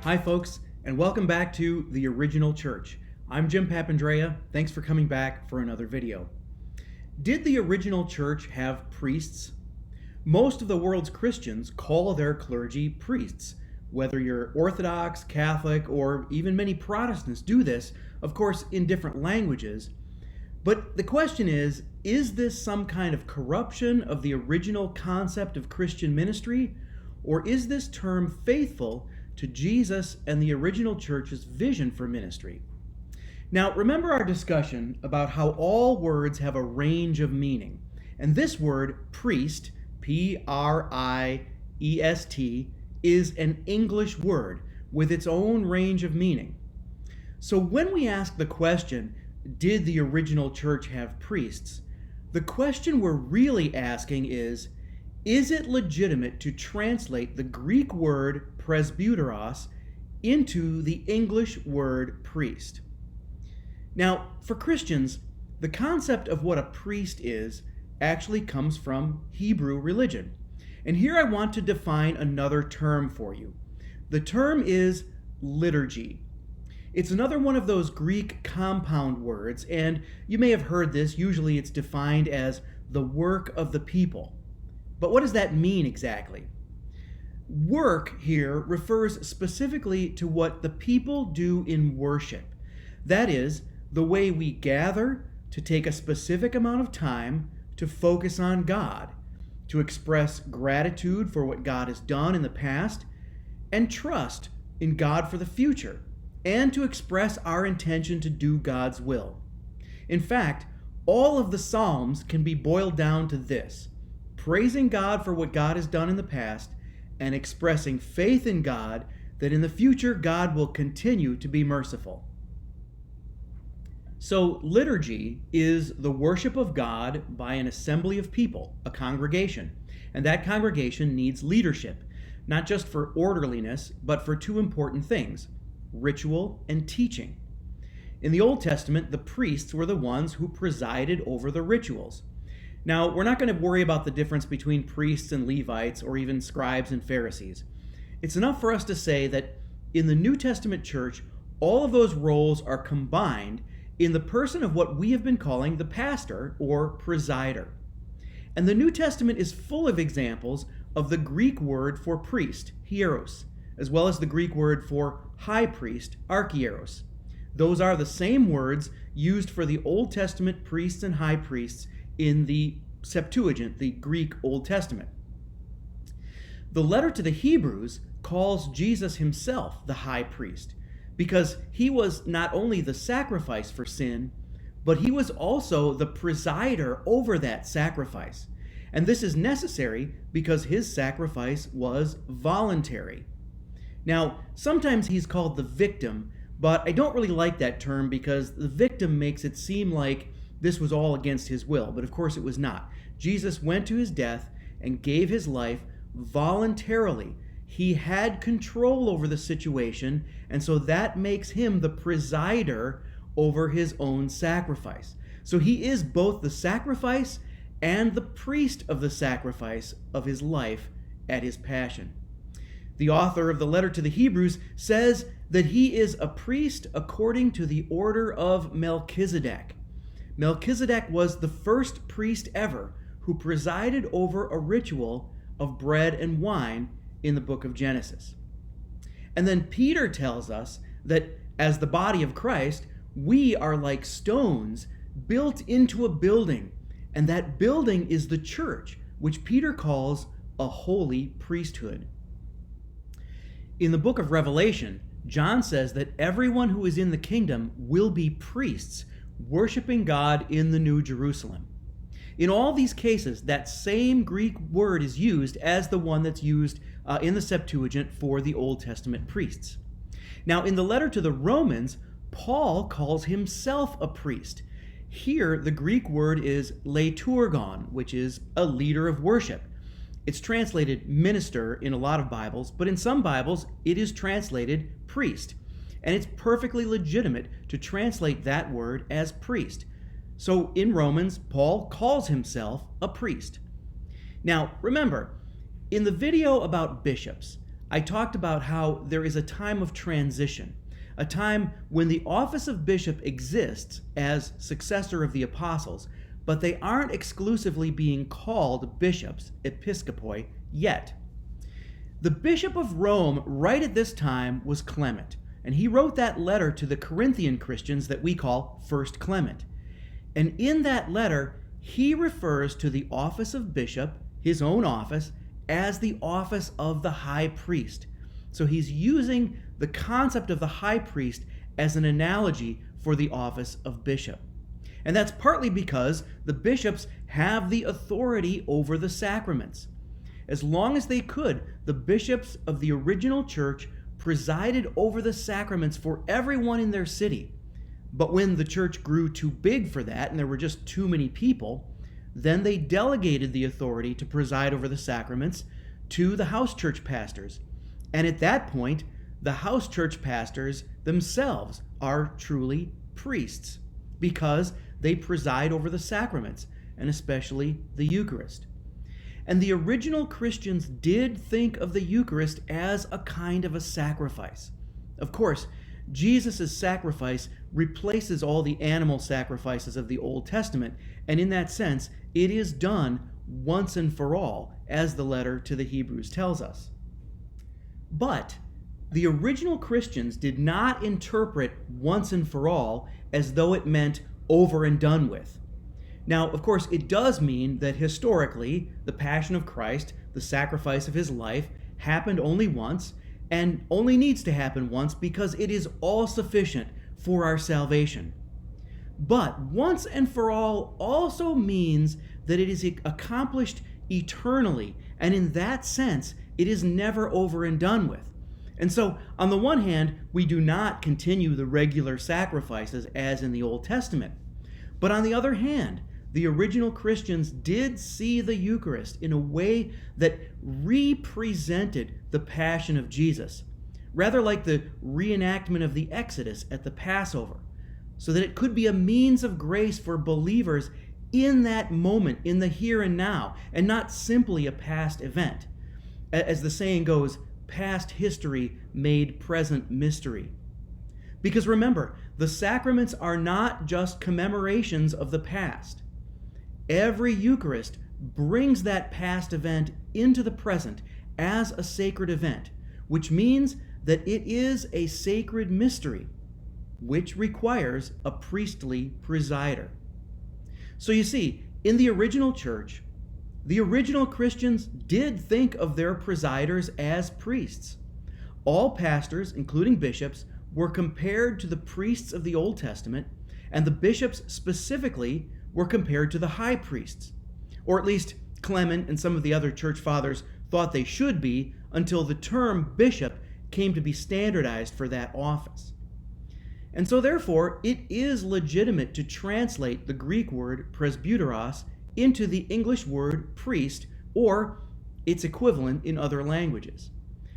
Hi folks, and welcome back to The Original Church. I'm Jim Papandrea. Thanks for coming back for another video. Did the original church have priests? Most of the world's Christians call their clergy priests. Whether you're Orthodox, Catholic, or even many Protestants do this, of course, in different languages. But the question is this some kind of corruption of the original concept of Christian ministry? Or is this term faithful to Jesus and the original church's vision for ministry? Now, remember our discussion about how all words have a range of meaning. And this word, priest, P-R-I-E-S-T, is an English word with its own range of meaning. So when we ask the question, did the original church have priests? The question we're really asking is it legitimate to translate the Greek word presbyteros into the English word priest? Now, for Christians, the concept of what a priest is actually comes from Hebrew religion. And here I want to define another term for you. The term is liturgy. It's another one of those Greek compound words, and you may have heard this. Usually it's defined as the work of the people. But what does that mean exactly? Work here refers specifically to what the people do in worship. That is, the way we gather to take a specific amount of time to focus on God, to express gratitude for what God has done in the past, and trust in God for the future, and to express our intention to do God's will. In fact, all of the Psalms can be boiled down to this: praising God for what God has done in the past, and expressing faith in God that in the future God will continue to be merciful. So liturgy is the worship of God by an assembly of people, a congregation. And that congregation needs leadership, not just for orderliness, but for two important things: ritual and teaching. In the Old Testament, the priests were the ones who presided over the rituals. Now, we're not going to worry about the difference between priests and Levites or even scribes and Pharisees. It's enough for us to say that in the New Testament church, all of those roles are combined in the person of what we have been calling the pastor or presider. And the New Testament is full of examples of the Greek word for priest, hieros, as well as the Greek word for high priest, archieros. Those are the same words used for the Old Testament priests and high priests in the Septuagint, the Greek Old Testament. The letter to the Hebrews calls Jesus himself the high priest, because he was not only the sacrifice for sin, but he was also the presider over that sacrifice. And this is necessary because his sacrifice was voluntary. Now, sometimes he's called the victim, but I don't really like that term because the victim makes it seem like this was all against his will, but of course it was not. Jesus went to his death and gave his life voluntarily. He had control over the situation, and so that makes him the presider over his own sacrifice. So he is both the sacrifice and the priest of the sacrifice of his life at his passion. The author of the letter to the Hebrews says that he is a priest according to the order of Melchizedek. Melchizedek was the first priest ever who presided over a ritual of bread and wine in the book of Genesis. And then Peter tells us that as the body of Christ, we are like stones built into a building, and that building is the church, which Peter calls a holy priesthood. In the book of Revelation, John says that everyone who is in the kingdom will be priests, worshiping God in the New Jerusalem. In all these cases, that same Greek word is used as the one that's used in the Septuagint for the Old Testament priests. Now, in the letter to the Romans, Paul calls himself a priest. Here, the Greek word is leiturgon, which is a leader of worship. It's translated minister in a lot of Bibles, but in some Bibles, it is translated priest. And it's perfectly legitimate to translate that word as priest. So in Romans, Paul calls himself a priest. Now, remember, in the video about bishops, I talked about how there is a time of transition, a time when the office of bishop exists as successor of the apostles, but they aren't exclusively being called bishops, episkopoi, yet. The Bishop of Rome right at this time was Clement, and he wrote that letter to the Corinthian Christians that we call First Clement. And in that letter, he refers to the office of bishop, his own office, as the office of the high priest. So he's using the concept of the high priest as an analogy for the office of bishop. And that's partly because the bishops have the authority over the sacraments. As long as they could, the bishops of the original church presided over the sacraments for everyone in their city. But when the church grew too big for that and there were just too many people, then they delegated the authority to preside over the sacraments to the house church pastors. And at that point, the house church pastors themselves are truly priests because they preside over the sacraments, and especially the Eucharist. And the original Christians did think of the Eucharist as a kind of a sacrifice. Of course, Jesus' sacrifice replaces all the animal sacrifices of the Old Testament, and in that sense, it is done once and for all, as the letter to the Hebrews tells us. But the original Christians did not interpret once and for all as though it meant over and done with. Now, of course, it does mean that historically, the Passion of Christ, the sacrifice of his life, happened only once, and only needs to happen once because it is all sufficient for our salvation. But once and for all also means that it is accomplished eternally, and in that sense, it is never over and done with. And so, on the one hand, we do not continue the regular sacrifices as in the Old Testament. But on the other hand, the original Christians did see the Eucharist in a way that represented the Passion of Jesus, rather like the reenactment of the Exodus at the Passover, so that it could be a means of grace for believers in that moment, in the here and now, and not simply a past event. As the saying goes, past history made present mystery. Because remember, the sacraments are not just commemorations of the past. Every Eucharist brings that past event into the present as a sacred event, which means that it is a sacred mystery, which requires a priestly presider. So you see, in the original church, the original Christians did think of their presiders as priests. All pastors, including bishops, were compared to the priests of the Old Testament, and the bishops specifically were compared to the high priests. Or at least Clement and some of the other church fathers thought they should be until the term bishop came to be standardized for that office. And so therefore, it is legitimate to translate the Greek word presbyteros into the English word priest, or its equivalent in other languages.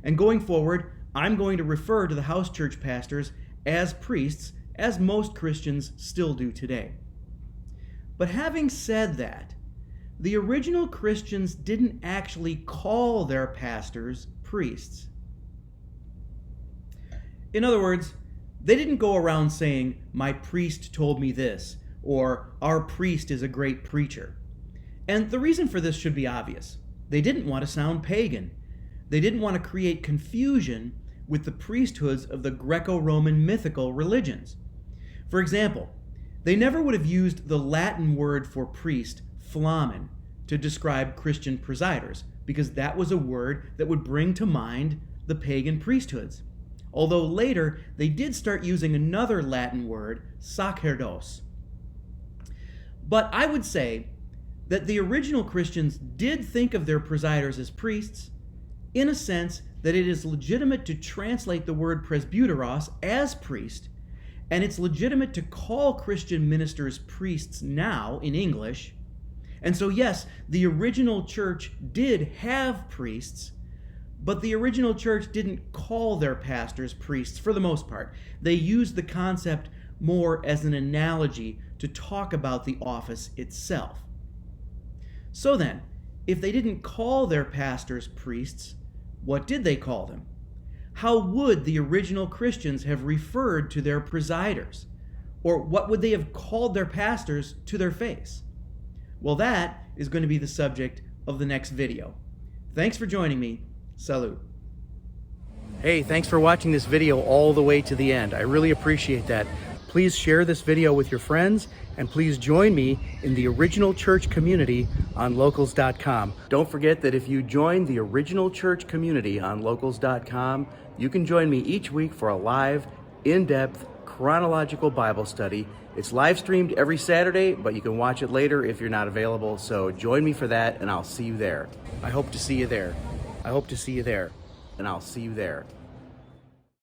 And going forward, I'm going to refer to the house church pastors as priests, as most Christians still do today. But having said that, the original Christians didn't actually call their pastors priests. In other words, they didn't go around saying, "My priest told me this," or "Our priest is a great preacher." And the reason for this should be obvious. They didn't want to sound pagan. They didn't want to create confusion with the priesthoods of the Greco-Roman mythical religions. For example, they never would have used the Latin word for priest, flamen, to describe Christian presiders, because that was a word that would bring to mind the pagan priesthoods. Although later, they did start using another Latin word, sacerdos. But I would say that the original Christians did think of their presiders as priests, in a sense that it is legitimate to translate the word presbyteros as priest, and it's legitimate to call Christian ministers priests now in English. And so yes, the original church did have priests, but the original church didn't call their pastors priests for the most part. They used the concept more as an analogy to talk about the office itself. So then, if they didn't call their pastors priests, What did they call them? How would the original Christians have referred to their presiders? Or what would they have called their pastors to their face? Well, that is going to be the subject of the next video. Thanks for joining me. Salute. Hey, thanks for watching this video all the way to the end. I really appreciate that. Please share this video with your friends, and please join me in the original church community on locals.com. Don't forget that if you join the original church community on locals.com, you can join me each week for a live, in-depth, chronological Bible study. It's live streamed every Saturday, but you can watch it later if you're not available. So join me for that, and I'll see you there. I hope to see you there. I hope to see you there, and I'll see you there.